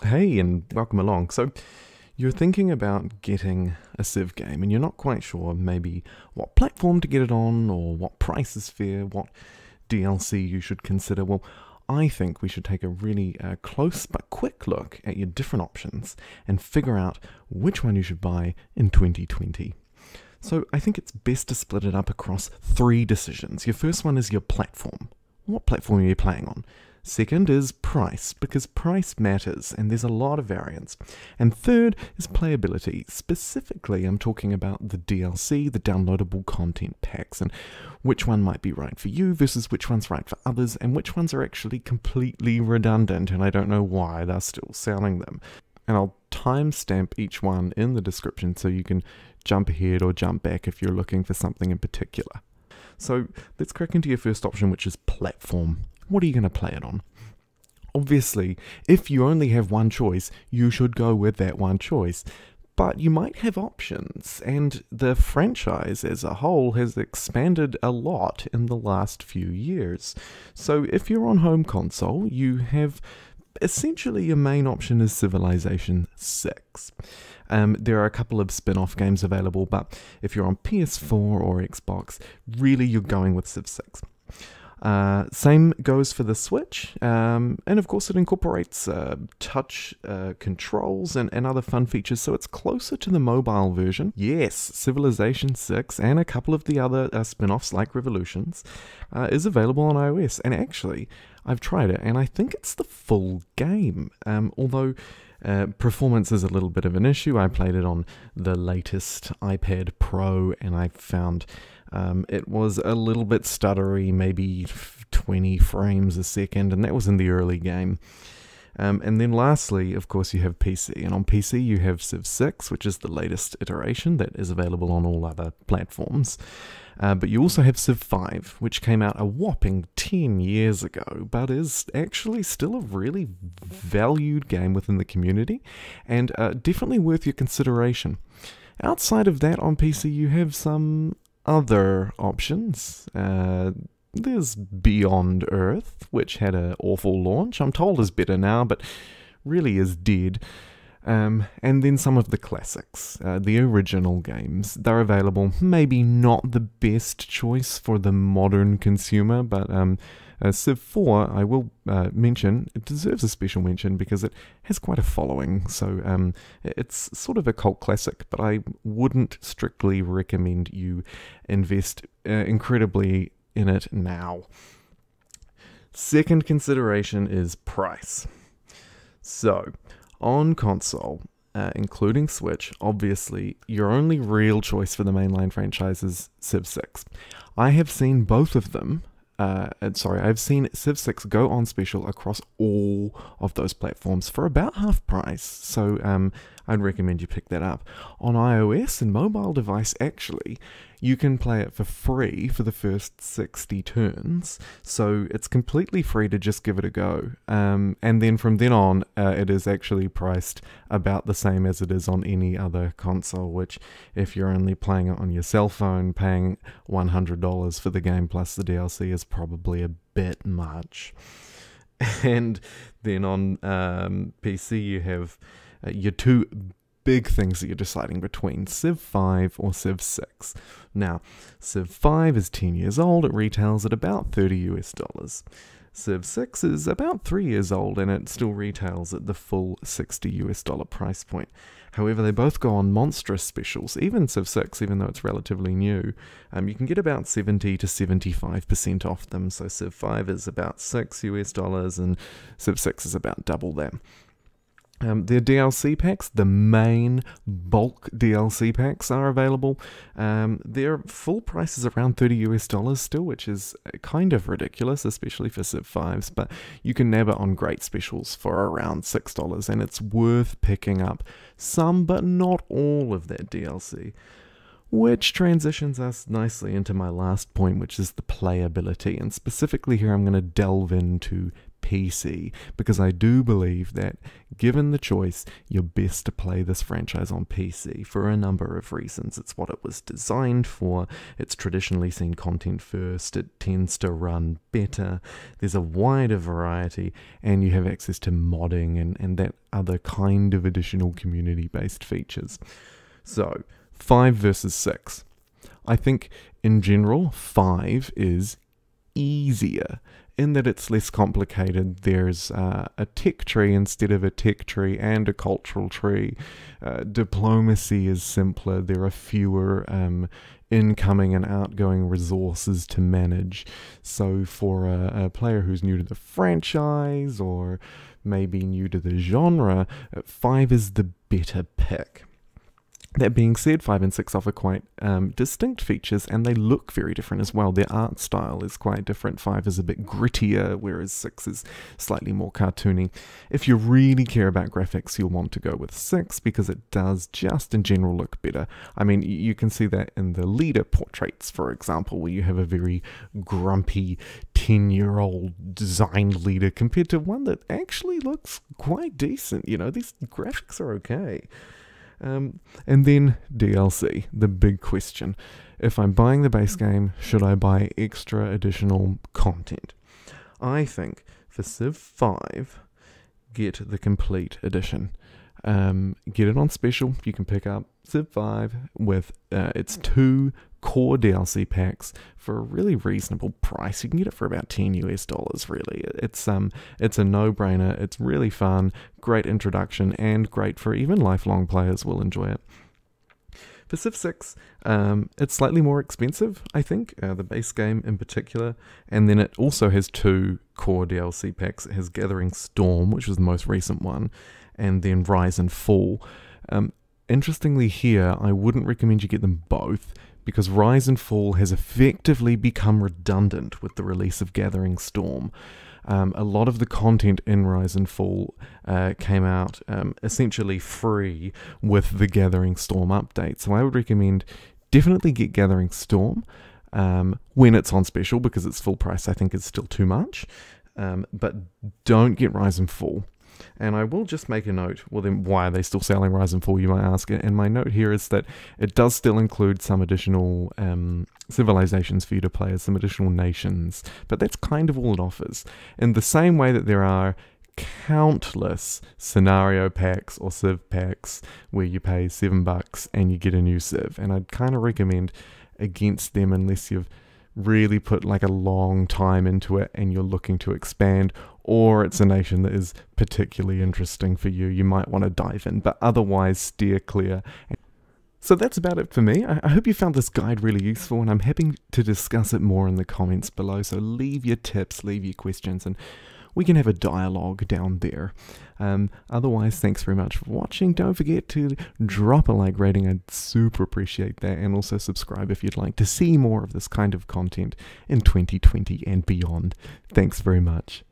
Hey, and welcome along. So, you're thinking about getting a Civ game, and you're not quite sure maybe what platform to get it on, or what price is fair, what DLC you should consider. Well, I think we should take a really close but quick look at your different options and figure out which one you should buy in 2020. So, I think it's best to split it up across three decisions. Your first one is your platform. What platform are you playing on? Second is price, because price matters and there's a lot of variance. And third is playability. Specifically, I'm talking about the DLC, the downloadable content packs, and which one might be right for you versus which one's right for others, and which ones are actually completely redundant and I don't know why they're still selling them. And I'll timestamp each one in the description so you can jump ahead or jump back if you're looking for something in particular. So let's crack into your first option, which is platform. What are you going to play it on? Obviously, if you only have one choice, you should go with that one choice. But you might have options, and the franchise as a whole has expanded a lot in the last few years. So if you're on home console, you have essentially your main option is Civilization VI. There are a couple of spin-off games available, but if you're on PS4 or Xbox, really you're going with Civ VI. Same goes for the Switch, and of course it incorporates touch controls and other fun features, so it's closer to the mobile version. Yes, Civilization VI and a couple of the other spin-offs like Revolutions is available on iOS, and actually I've tried it and I think it's the full game, although performance is a little bit of an issue. I played it on the latest iPad Pro and I found it was a little bit stuttery, maybe 20 frames a second, and that was in the early game. And then lastly, of course, you have PC, and on PC you have Civ 6, which is the latest iteration that is available on all other platforms. But you also have Civ V, which came out a whopping 10 years ago, but is actually still a really valued game within the community, and definitely worth your consideration. Outside of that, on PC you have some other options. There's Beyond Earth, which had an awful launch. I'm told is better now, but really is dead. And then some of the classics, the original games. They're available. Maybe not the best choice for the modern consumer, but Civ 4, I will mention, it deserves a special mention because it has quite a following. So it's sort of a cult classic, but I wouldn't strictly recommend you invest incredibly in it now. Second consideration is price. So, on console, including Switch, obviously, your only real choice for the mainline franchise is Civ 6. I have seen both of them. I've seen Civ 6 go on special across all of those platforms for about half price, so I'd recommend you pick that up. On iOS and mobile device, actually, you can play it for free for the first 60 turns, so it's completely free to just give it a go. And then from then on, it is actually priced about the same as it is on any other console, which if you're only playing it on your cell phone, paying $100 for the game plus the DLC is probably a bit much. And then on PC, you have your two big things that you're deciding between, Civ 5 or Civ 6. Now, Civ 5 is 10 years old, it retails at about $30 US. Civ 6 is about 3 years old and it still retails at the full $60 US price point. However, they both go on monstrous specials. Even Civ 6, even though it's relatively new, you can get about 70 to 75% off them. So Civ 5 is about $6 US and Civ 6 is about double that. Their DLC packs, the main bulk DLC packs, are available. Their full price is around $30 US still, which is kind of ridiculous, especially for Civ 5s, but you can nab it on great specials for around $6, and it's worth picking up some, but not all of that DLC. Which transitions us nicely into my last point, which is the playability, and specifically here I'm going to delve into PC, because I do believe that, given the choice, you're best to play this franchise on PC for a number of reasons. It's what it was designed for, it's traditionally seen content first, it tends to run better, there's a wider variety, and you have access to modding and that other kind of additional community-based features. So, 5 versus 6. I think, in general, 5 is easier in that it's less complicated. There's a tech tree instead of a tech tree and a cultural tree. Diplomacy is simpler. There are fewer incoming and outgoing resources to manage. So for a player who's new to the franchise or maybe new to the genre, 5 is the better pick. That being said, 5 and 6 offer quite distinct features, and they look very different as well. Their art style is quite different. 5 is a bit grittier, whereas 6 is slightly more cartoony. If you really care about graphics, you'll want to go with 6, because it does just in general look better. I mean, you can see that in the leader portraits, for example, where you have a very grumpy 10-year-old designed leader compared to one that actually looks quite decent. You know, these graphics are okay. And then DLC, the big question. If I'm buying the base game, should I buy extra additional content? I think for Civ V, get the complete edition. Get it on special. You can pick up Civ V with its 2 core DLC packs for a really reasonable price. You can get it for about $10 really. It's a no-brainer. It's really fun, great introduction, and great for even lifelong players will enjoy it. For Civ VI, it's slightly more expensive, I think, the base game in particular, and then it also has 2 core DLC packs. It has Gathering Storm, which was the most recent one, and then Rise and Fall. Interestingly here, I wouldn't recommend you get them both, because Rise and Fall has effectively become redundant with the release of Gathering Storm. A lot of the content in Rise and Fall came out essentially free with the Gathering Storm update, so I would recommend definitely get Gathering Storm when it's on special, because its full price I think is still too much, but don't get Rise and Fall. And I will just make a note, well then why are they still selling Rise and Fall, you might ask, and my note here is that it does still include some additional civilizations for you to play as some additional nations, but that's kind of all it offers. In the same way that there are countless scenario packs or Civ packs where you pay $7 and you get a new Civ, and I'd kind of recommend against them unless you've really put like a long time into it and you're looking to expand, or it's a nation that is particularly interesting for you. You might want to dive in, but otherwise steer clear. So that's about it for me. I hope you found this guide really useful, and I'm happy to discuss it more in the comments below. So leave your tips, leave your questions, and we can have a dialogue down there. Otherwise, thanks very much for watching. Don't forget to drop a like rating. I'd super appreciate that. And also subscribe if you'd like to see more of this kind of content in 2020 and beyond. Thanks very much.